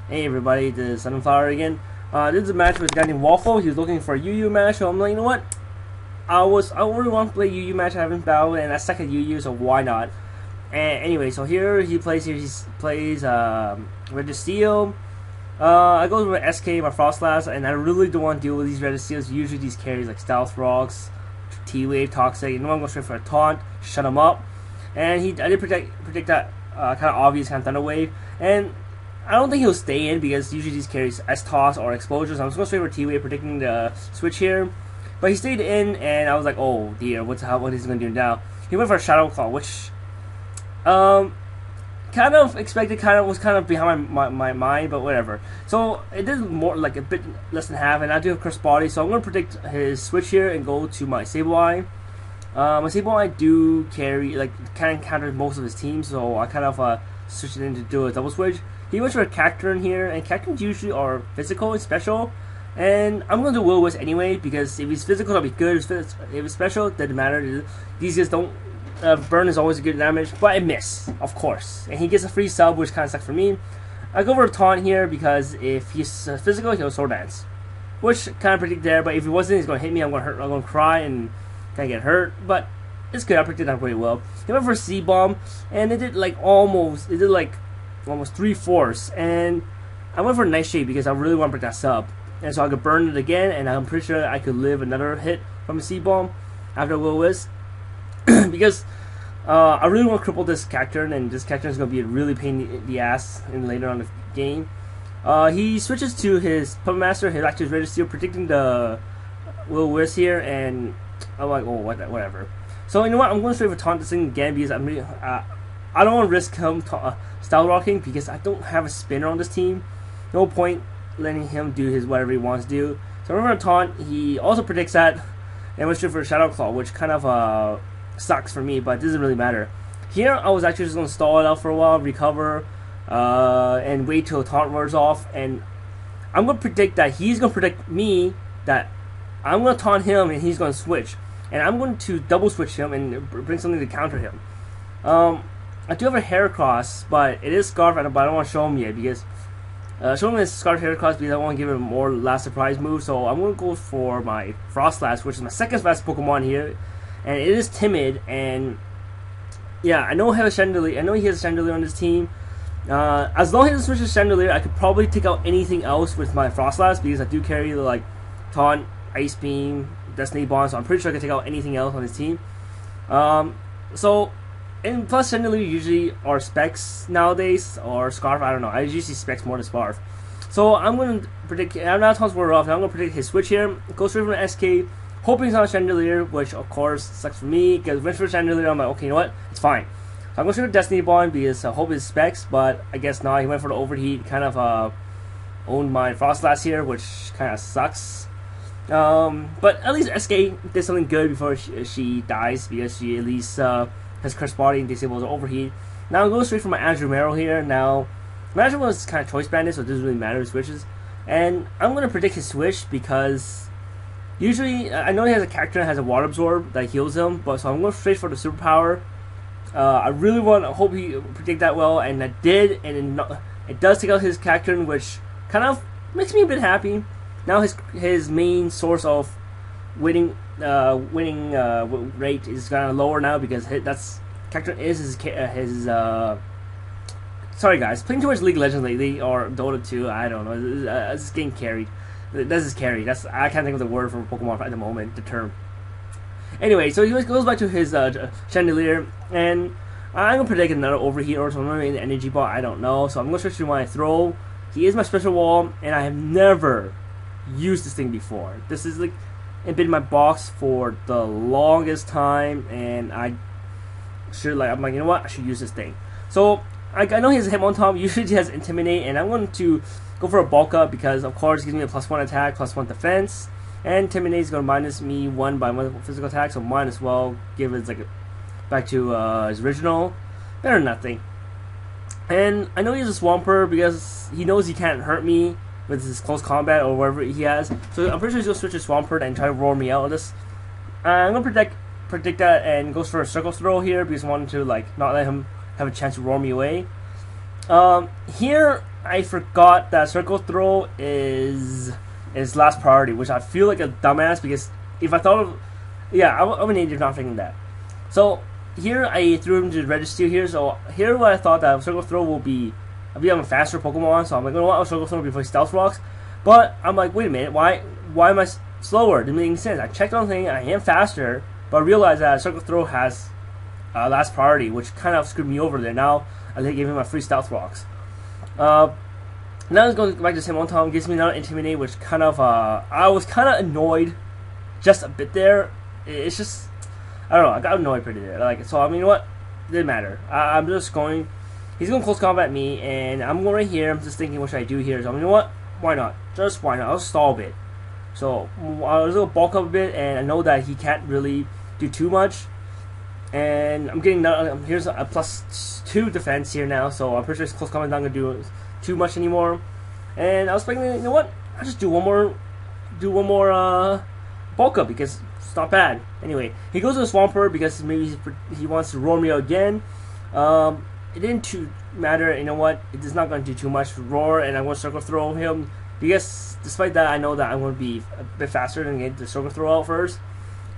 Hey everybody, this is Sunflower again. This is a match with a guy named Waffle. He was looking for a yugioh match, so I'm like, you know what? I really want to play yugioh match. I haven't battled, and I suck at yugioh, so why not? And anyway, so he plays Registeel. I go with SK, my Frost Blast, and I really don't want to deal with these Registeels. Usually these carries like Stealth Rocks, T-Wave, Toxic. You know I'm going straight for a taunt, shut him up. And I did predict that kind of obvious kind of Thunder Wave, and I don't think he'll stay in because usually these carries S-Toss or Explosions. I'm just going straight for T-Wave, predicting the switch here. But he stayed in, and I was like, oh dear, what is he going to do now? He went for a Shadow Claw, which kind of expected, was behind my mind, but whatever. So it did more like a bit less than half, and I do have Curse Body, so I'm going to predict his switch here and go to my Sableye. My Sableye do carry, can counter most of his team, so I kind of switched it in to do a double switch. He went for a Cacturne here, and Cacturnes usually are physical and special. And I'm going to do Will-O-Wisp anyway, because if he's physical, that'll be good. If it's special, it doesn't matter. These guys don't... burn is always a good damage, but I miss, of course. And he gets a free sub, which kind of sucks for me. I go for a Taunt here, because if he's physical, he'll Sword Dance. Which kind of predict there, but if he wasn't, he's going to hit me, I'm going to cry, and kind of get hurt. But it's good, I predicted that pretty well. He went for a C-Bomb, and it did almost 3/4, and I went for a Nightshade because I really want to break that sub, and so I could burn it again, and I'm pretty sure I could live another hit from a C-Bomb after Will-O-Wisp. Because I really want to cripple this Cacturne, and this Cacturne is going to be a really pain in the ass later on the game. He switches to his Puppet Master, his active Registeel, predicting the Will-O-Wisp here, and I'm like, oh, whatever. So you know what? I'm going straight for Taunt this thing again because I don't want to risk him Style Rocking because I don't have a spinner on this team. No point letting him do whatever he wants to do. So I'm going to Taunt. He also predicts that, and went straight for a Shadow Claw, which kind of sucks for me, but it doesn't really matter. Here, I was actually just going to stall it out for a while, recover, and wait till Taunt wears off, and I'm going to predict that he's going to predict me, that I'm going to Taunt him, and he's going to switch. And I'm going to double switch him and bring something to counter him. I do have a Heracross, but it is Scarf, but I don't want to show him yet, because show him this Scarf Heracross because I want to give him a more last surprise move, so I'm going to go for my Frostlass, which is my second fast Pokemon here. And it is timid, and yeah, I know he has a Chandelier on his team. As long as he doesn't switch to Chandelier, I could probably take out anything else with my Frostlass because I do carry the Taunt, Ice Beam, Destiny Bond, so I'm pretty sure I can take out anything else on his team. And plus Chandelier usually are Specs nowadays, or Scarf, I don't know. I usually see Specs more than Scarf. So I'm going to predict, I'm not Taunts were off, and I'm going to predict his switch here. Go straight from the SK. Hoping it's not a Chandelier, which of course sucks for me, because when for Chandelier, I'm like, okay, you know what, it's fine. So I'm going to shoot a Destiny Bond because I hope it's Specs, but I guess not. He went for the Overheat, kind of owned my Frostlass here, which kind of sucks. But at least SK did something good before she dies, because she at least has Curse Body and disables the Overheat. Now I'm going straight for my Andrew Merrill here. Now, my Andrew Merrill is kind of Choice Bandit, so it doesn't really matter his switches. And I'm going to predict his switch because usually, I know he has a character that has a Water Absorb that heals him, but so I'm going straight for the Superpower. I really hope he predict that well, and I did, and it does take out his character, which kind of makes me a bit happy. Now his main source of winning rate is kind of lower now because that's character is his sorry guys, playing too much League of Legends lately or Dota 2. I don't know. It's getting carried. That's his carry. I can't think of the word for Pokemon at the moment. The term. Anyway, so he goes back to his Chandelier, and I'm gonna predict another Overheat or something in the Energy Ball. I don't know. So I'm gonna switch to my Throw. He is my Special Wall, and I have never used this thing before. This is been in my box for the longest time, and I'm like, you know what? I should use this thing. So I know he has a Hitmontop. Usually he has Intimidate, and I'm going to go for a Bulk Up because, of course, it gives me a +1 attack, +1 defense, and Intimidate is going to minus me 1 by 1 physical attack, so might as well give it back to his original. Better than nothing. And I know he has a Swampert because he knows he can't hurt me with his close combat or whatever he has. So I'm pretty sure he's going to switch to Swampert and try to roar me out of this. I'm going to predict that and goes for a Circle Throw here because I wanted to not let him have a chance to roar me away. Here I forgot that circle throw is last priority, which I feel like a dumbass because if I thought of, yeah, I'm an idiot not thinking that. So here I threw him to Registeel here. So here what I thought that circle throw will be, I'll be a faster Pokemon. So I'm like, you know what, circle throw before Stealth Rocks. But I'm like, wait a minute, why am I slower? It didn't make any sense. I checked on the thing, I am faster, but I realized that circle throw has last priority, which kind of screwed me over there. Now I gave him my free Stealth Rocks. Now let's go back to the same one time. Gives me another Intimidate, which kind of I was kind of annoyed just a bit there. It's just, I don't know, I got annoyed pretty there. Like, so I mean, you know what? It didn't matter. I'm just going. He's going close combat me, and I'm going right here. I'm just thinking, what should I do here? So I mean, you know what? Why not? Just why not? I'll stall a bit. So I was going to bulk up a bit, and I know that he can't really do too much. And I'm getting here's a +2 defense here now, so I'm pretty sure his close combat not going to do too much anymore. And I was thinking, you know what? I'll just do one more bulk up because it's not bad. Anyway, he goes to the Swampert because maybe he wants to roar me out again. It didn't matter. You know what? It is not going to do too much roar, and I'm going to circle throw him because despite that, I know that I'm going to be a bit faster than get the circle throw out first.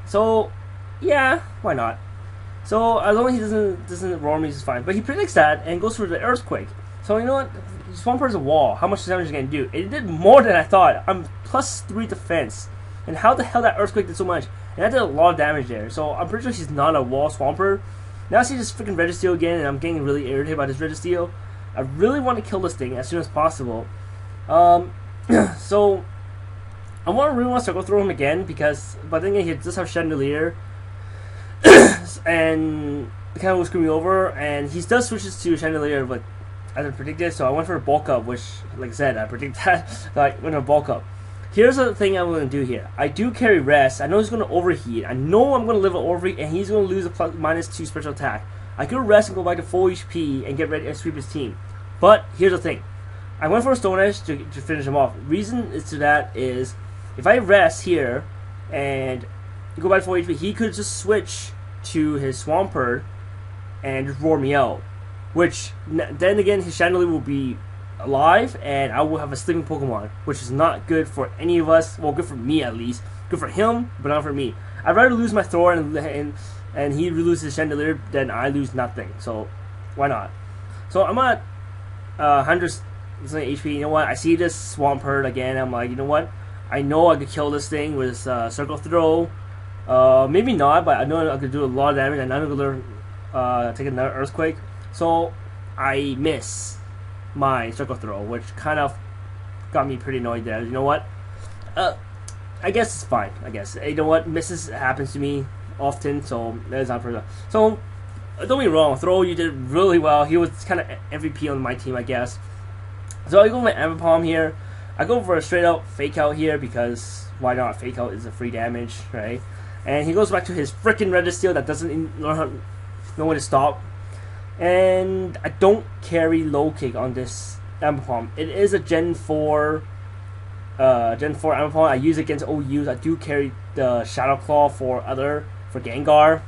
So yeah, why not? So as long as he doesn't roar me, it's fine. But he predicts that and goes for the Earthquake. So you know what? Swampert's a wall. How much damage is it going to do? It did more than I thought. I'm +3 defense. And how the hell that Earthquake did so much? And that did a lot of damage there. So I'm pretty sure she's not a wall Swampert. Now I see this freaking Registeel again, and I'm getting really irritated by this Registeel. I really want to kill this thing as soon as possible. So I really want to circle throw him again because, but then he does have Chandelier. And it kind of will screw me over, and he does switches to Chandelier, but as I predicted, so I went for a bulk up, which, like I said, I predict that, so I went for a bulk up. Here's the thing I'm going to do here. I do carry Rest. I know he's going to overheat. I know I'm going to live an overheat, and he's going to lose a +2 special attack. I could rest and go back to full HP and get ready and sweep his team. But here's the thing. I went for a Stone Edge to finish him off. Reason is to that is, if I rest here and go back to full HP, he could just switch to his Swampert and just roar me out. Which, then again, his Chandelier will be alive, and I will have a sleeping Pokemon, which is not good for any of us. Well, good for me at least. Good for him, but not for me. I'd rather lose my Thor and he loses his Chandelier than I lose nothing. So, why not? So, I'm at 100 HP. You know what? I see this Swampert again. I'm like, you know what? I know I could kill this thing with Circle Throw. Maybe not, but I know I could do a lot of damage, and I'm going to take another Earthquake. So I miss my Circle Throw, which kind of got me pretty annoyed there. You know what? I guess it's fine. I guess. You know what? Misses happens to me often, so that's not for. So don't be wrong. Throw, you did really well. He was kind of MVP on my team, I guess. So I go with my Ambipom here. I go for a straight up Fake Out here because why not? Fake Out is a free damage, right? And he goes back to his freaking Registeel that doesn't know when to stop. And I don't carry Low Kick on this Ambipom. It is a Gen 4 Ambipom. I use it against OUs. I do carry the Shadow Claw for Gengar.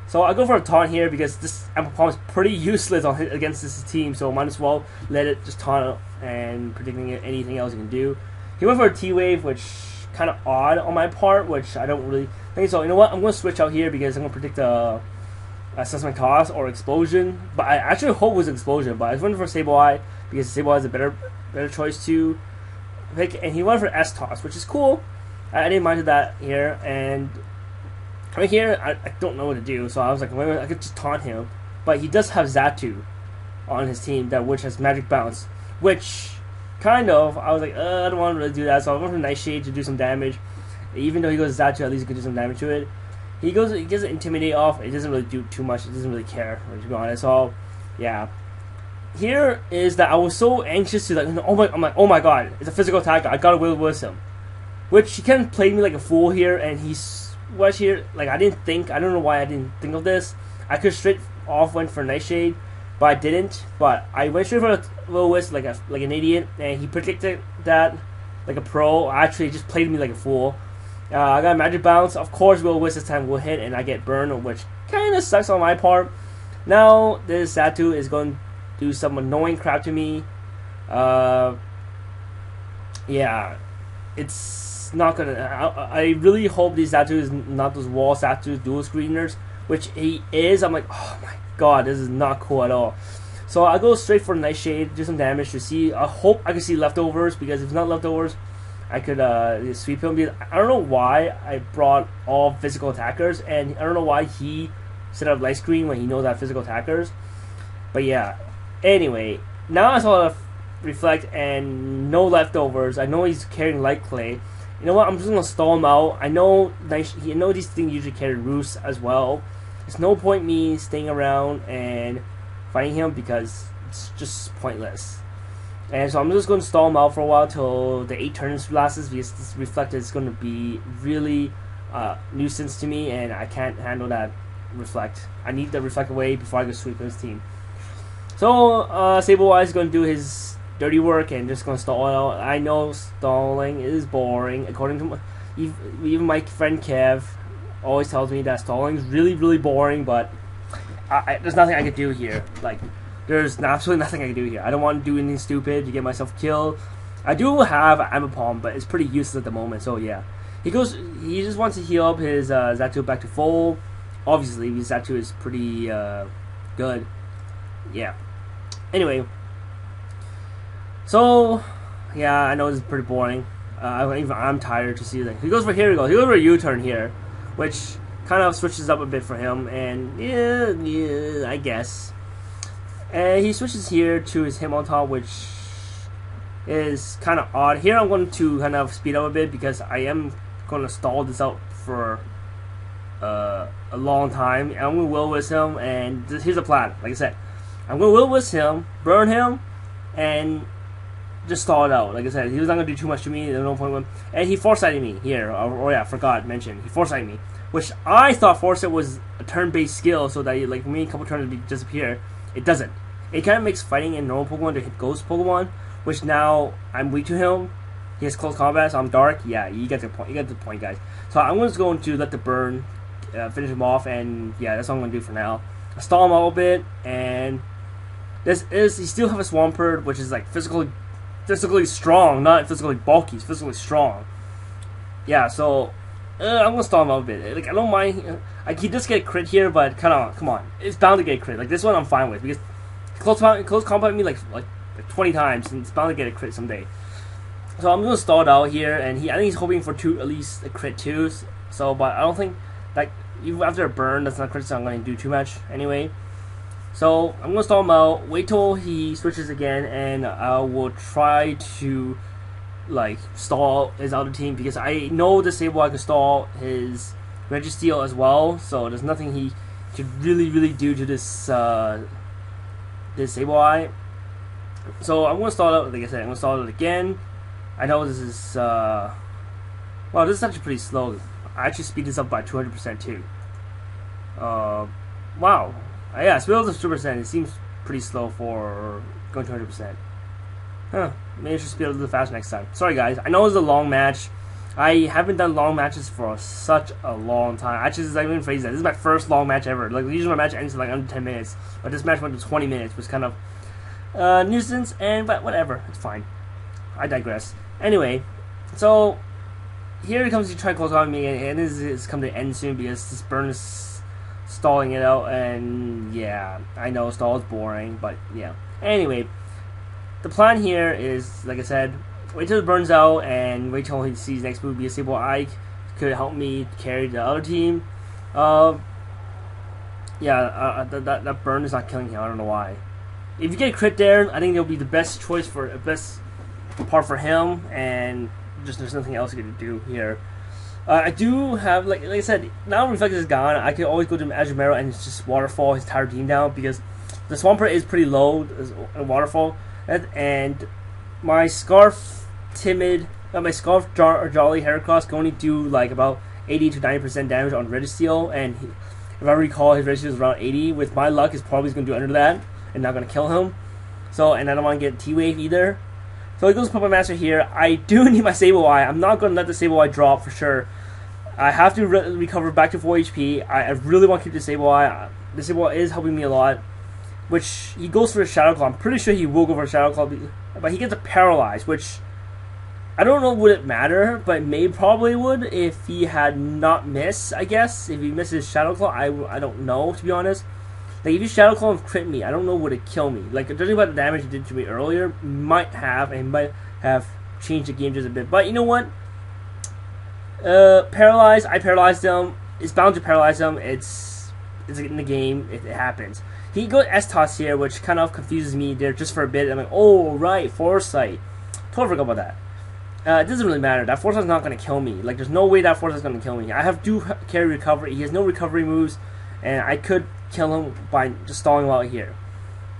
So I go for a Taunt here because this Ambipom is pretty useless against this team. So might as well let it just taunt and predicting anything else you can do. He went for a T-Wave, which kind of odd on my part, which I don't really think so. You know what? I'm going to switch out here because I'm going to predict Assessment Toss or Explosion. But I actually hope it was Explosion, but I went for Sableye because Sableye is a better choice to pick. And he went for S-Toss, which is cool. I didn't mind that here. And right here, I don't know what to do. So I was like, well, I could just taunt him. But he does have Xatu on his team, which has Magic Bounce. Which, kind of, I was like, I don't want to really do that. So I went for Nightshade to do some damage. Even though he goes Xatu, at least he could do some damage to it. He gets an Intimidate off. It doesn't really do too much. It doesn't really care, to be honest. So, yeah. Here is that I was so anxious to oh my god, it's a physical attack. I gotta will him, which he kind of played me like a fool here, and he's here. Like I don't know why I didn't think of this. I could straight off went for Nightshade, but I didn't. But I went straight for a Will-O-Wisp like an idiot, and he predicted that like a pro. Actually, just played me like a fool. I got a Magic Bounce. Of course, Will-O-Wisp this time will hit, and I get burned, which kind of sucks on my part. Now, this Xatu is going to do some annoying crap to me. Uh, yeah, it's not gonna. I really hope this Zatu is not those wall Zatu dual screeners, which he is. I'm like, oh my god, this is not cool at all. So I go straight for Nightshade, do some damage to see. I hope I can see leftovers, because if it's not leftovers, I could sweep him. I don't know why I brought all physical attackers, and I don't know why he set up light screen when he knows I have physical attackers. But yeah, anyway, now I saw the reflect and no leftovers. I know he's carrying light clay. You know what? I'm just gonna stall him out. I know these things usually carry roosts as well. There's no point me staying around and fighting him because it's just pointless. And so I'm just going to stall him out for a while till the 8 turns lasts, because this reflect is going to be really nuisance to me, and I can't handle that reflect. I need the reflect away before I can sweep his team. So Sableye is going to do his dirty work and just going to stall out. I know stalling is boring, according to even my friend Kev always tells me that stalling is really, really boring, but there's nothing I can do here. Like, there's absolutely nothing I can do here. I don't want to do anything stupid to get myself killed. I do have Amapalm, but it's pretty useless at the moment, so yeah. He just wants to heal up his Zatu back to full. Obviously, his Zatu is pretty good. Yeah. Anyway. So, yeah, I know this is pretty boring. I'm tired to see that. He goes for here, he goes for a U-turn here, which kind of switches up a bit for him, and yeah, I guess. And he switches here to his him on top, which is kind of odd. Here I'm going to kind of speed up a bit because I am going to stall this out for a long time. And I'm going to will-whisk him, and here's the plan. Like I said, I'm going to will-whisk him, burn him, and just stall it out. Like I said, he was not going to do too much to me. There's no point with him. And he foresighted me here. Or yeah, I forgot to mention. He foresighted me, which I thought foresight was a turn-based skill, so that like me a couple turns would disappear. It doesn't. It kind of makes fighting in normal Pokemon to hit Ghost Pokemon, which now I'm weak to him. He has close combat, so I'm dark. Yeah, you get the point. You get the point, guys. So I'm just going to let the burn finish him off, and yeah, that's all I'm going to do for now. I stall him out a bit, and he still have a Swampert, which is like physically strong, not physically bulky. He's physically strong. Yeah, so I'm gonna stall him out a bit. Like, I don't mind. He does get a crit here, but come on, it's bound to get a crit. Like, this one I'm fine with, because close combat me like 20 times, and it's bound to get a crit someday. So I'm gonna stall it out here, and I think he's hoping for at least a crit too. So, but I don't think, like, even after a burn, that's not crit, so I'm gonna do too much anyway. So I'm gonna stall him out. Wait till he switches again, and I will try to like stall his other team, because I know the Sableye can stall his Registeel as well. So there's nothing he could really do to this Sableye. So I'm gonna stall it. Like I said, I'm gonna stall it again. I know this is well, this is actually pretty slow. I actually speed this up by 200% too. Wow. Yeah, speed up to 2%. It seems pretty slow for going 200%. Huh. Maybe I should speed up a little faster next time. Sorry guys. I know it's a long match. I haven't done long matches for such a long time. Actually, this is not even phrase that. This is my first long match ever. Like, usually my match ends in like under 10 minutes. But this match went to 20 minutes, which was kind of nuisance, but whatever. It's fine. I digress. Anyway, so here he comes to try to close on me, and this is come to end soon because this burn is stalling it out, and yeah, I know stall is boring, but yeah. Anyway, the plan here is, like I said, wait till it burns out and wait till he sees next move. Be a Sableye could help me carry the other team. That burn is not killing him. I don't know why. If you get a crit there, I think it'll be the best choice for best part for him, and just there's nothing else you can do here. I do have, like I said, now Reflex is gone, I can always go to Azumarill and just waterfall his entire team down, because the Swampert is pretty low in waterfall, and my Scarf Jolly Heracross can only do like about 80 to 90% damage on Registeel, and if I recall, his Registeel is around 80. With my luck, it's probably going to do under that and not going to kill him. So, and I don't want to get T-Wave either. So he goes Puppet Master here. I do need my Sableye. I'm not going to let the Sableye drop for sure. I have to recover back to 4 HP. I really want to keep the Sableye. The Sableye is helping me a lot. which he goes for a Shadow Claw. I'm pretty sure he will go for a Shadow Claw, but he gets a Paralyze, which I don't know would it matter, but probably would if he had not missed, I guess. If he misses Shadow Claw, I don't know, to be honest. Like, if you Shadow Claw and crit me, I don't know would it kill me. Like, judging by the damage he did to me earlier, might have changed the game just a bit. But you know what? Paralyze, I paralyzed him. It's bound to paralyze him. It's in the game. It happens. He goes S-Toss here, which kind of confuses me there just for a bit. I'm like, oh, right, Foresight. Totally forgot about that. It doesn't really matter. That Foresight's not going to kill me. Like, there's no way that Foresight's going to kill me. I do carry recovery. He has no recovery moves, and I could kill him by just stalling him out here.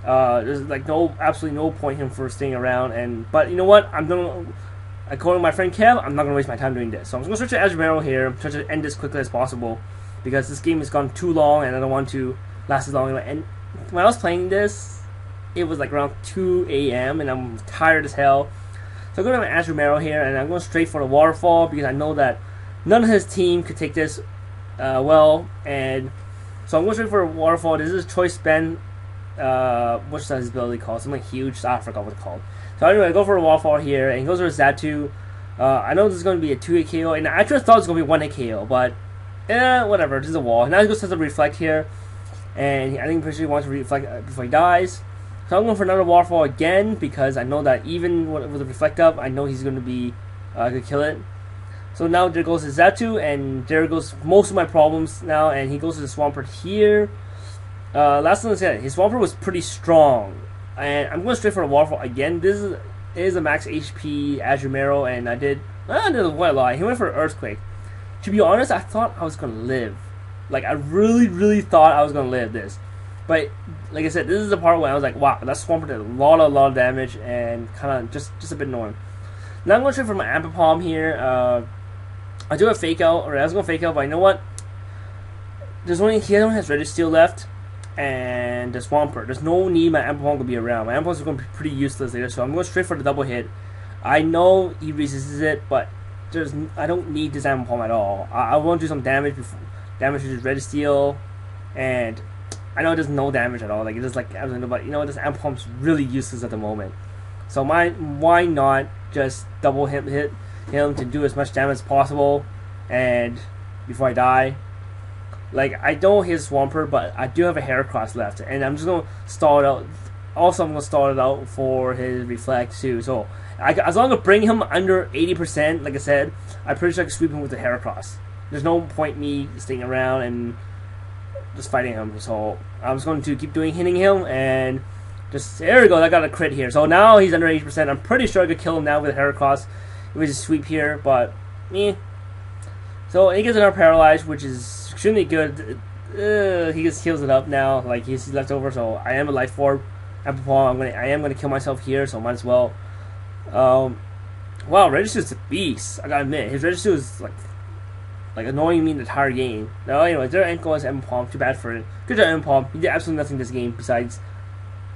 There's like absolutely no point in him for staying around. But you know what? According to my friend Kev, I'm not going to waste my time doing this. So I'm just going to switch to Azumarill here. Try to end this quickly as possible because this game has gone too long, and I don't want to last as long. And when I was playing this, it was like around 2 a.m. and I'm tired as hell. So I'm going to have an Azumarill here, and I'm going straight for the Waterfall because I know that none of his team could take this well. And so I'm going straight for a Waterfall. This is Choice Spend. What's his ability called? Something huge. I forgot what it's called. So anyway, I go for a Waterfall here, and he goes for a Xatu. I know this is going to be a 2-hit KO, and I actually thought it was going to be a 1-hit KO, but whatever. This is a wall. Now he goes to Reflect here, and I think he wants to Reflect before he dies. So I'm going for another Waterfall again because I know that even with the Reflect up, I know he's going to be going to kill it. So now there goes his Xatu, and there goes most of my problems now, and he goes to the Swampert here. Last thing I said, his Swampert was pretty strong, and I'm going straight for a Waterfall again. This is a max HP Azumarill, and I did quite a lot. He went for Earthquake. To be honest, I thought I was going to live. Like, I really, really thought I was going to live this. But, like I said, this is the part where I was like, wow, that Swampert did a lot of damage, and kind of just a bit annoying. Now I'm going straight for my Ambipom here. I do a Fake Out, or I was going to Fake Out, but you know what? He only has Registeel left, and the Swampert. There's no need my Ambipom to be around. My Ambipom is going to be pretty useless later, so I'm going straight for the double hit. I know he resists it, but I don't need this Ambipom at all. I want to do some damage to his Registeel, and I know it does no damage at all. Like, it does like absolutely, but you know, this Ambipom's really useless at the moment. So why not just double hit him to do as much damage as possible, and before I die. Like, I don't hit Swampert, but I do have a Heracross left, and I'm just gonna stall it out. Also, I'm gonna stall it out for his Reflect too. So as long as I bring him under 80%, like I said, I'm pretty sure I can sweep him with the Heracross. There's no point me staying around and just fighting him. So I'm just going to keep hitting him, and just there we go. I got a crit here. So now he's under 80%. I'm pretty sure I could kill him now with a Heracross. It was a sweep here, but so he gets another Paralyze, which is extremely good. He just heals it up now, like he's left over. So I am a Life Orb. I am gonna kill myself here, so might as well. Wow, Registeel's a beast. I gotta admit, his Registeel is like annoying me the entire game. No, anyway, there Ankle as Empalm. Too bad for it. Good job, Empalm. He did absolutely nothing this game besides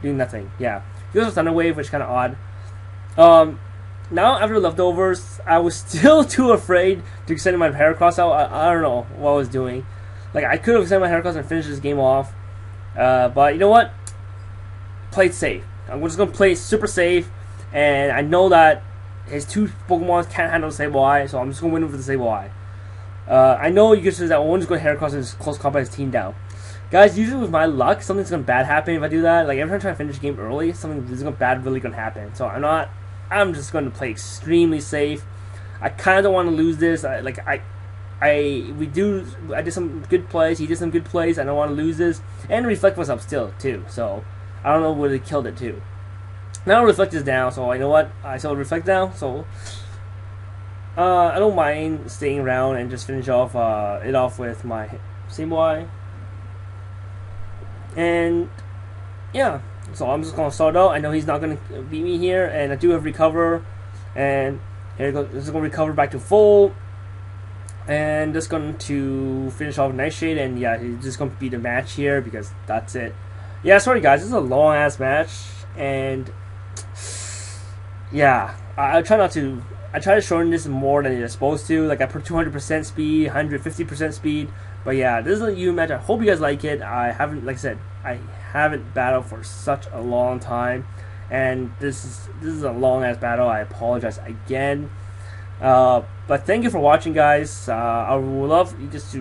doing nothing. Yeah, he goes with Thunder Wave, which is kind of odd. Now after leftovers, I was still too afraid to send my Heracross out. I don't know what I was doing. Like, I could have sent my Heracross and finished this game off, but you know what? Play it safe. I'm just gonna play it super safe, and I know that his two Pokemon can't handle the Sableye, so I'm just gonna win with the Sableye. I know you can say that one's going to Heracross and close combat his team down. Guys, usually with my luck, something's gonna bad happen if I do that. Like, every time I try to finish the game early, something bad really gonna happen. So I'm just going to play extremely safe. I kind of don't want to lose this. I did some good plays. He did some good plays. I don't want to lose this. And Reflect was up still too. So I don't know whether he killed it too. Now Reflect is down. So you know what? I saw Reflect down. So I don't mind staying around and just finish off it off with my Sableye. And yeah. So I'm just going to start out. I know he's not going to beat me here, and I do have Recover, and here it goes. This is going to recover back to full, and just going to finish off Nightshade, and yeah, he's just going to beat the match here because that's it. Yeah, sorry guys, this is a long ass match, and yeah, I try to shorten this more than it's supposed to. Like, I put 200% speed, 150% speed, but yeah, this is a new match. I hope you guys like it. I haven't, like I said, I haven't battled for such a long time, and this is a long ass battle. I apologize again. But thank you for watching, guys. I would love you just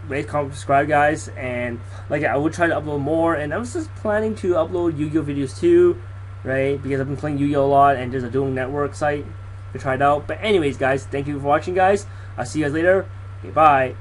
rate, comment, subscribe, guys, and like I would try to upload more. And I was just planning to upload Yu-Gi-Oh videos too, right? Because I've been playing Yu-Gi-Oh a lot, and there's a dual network site to try it out. But anyways, guys, thank you for watching, guys. I'll see you guys later. Okay, bye.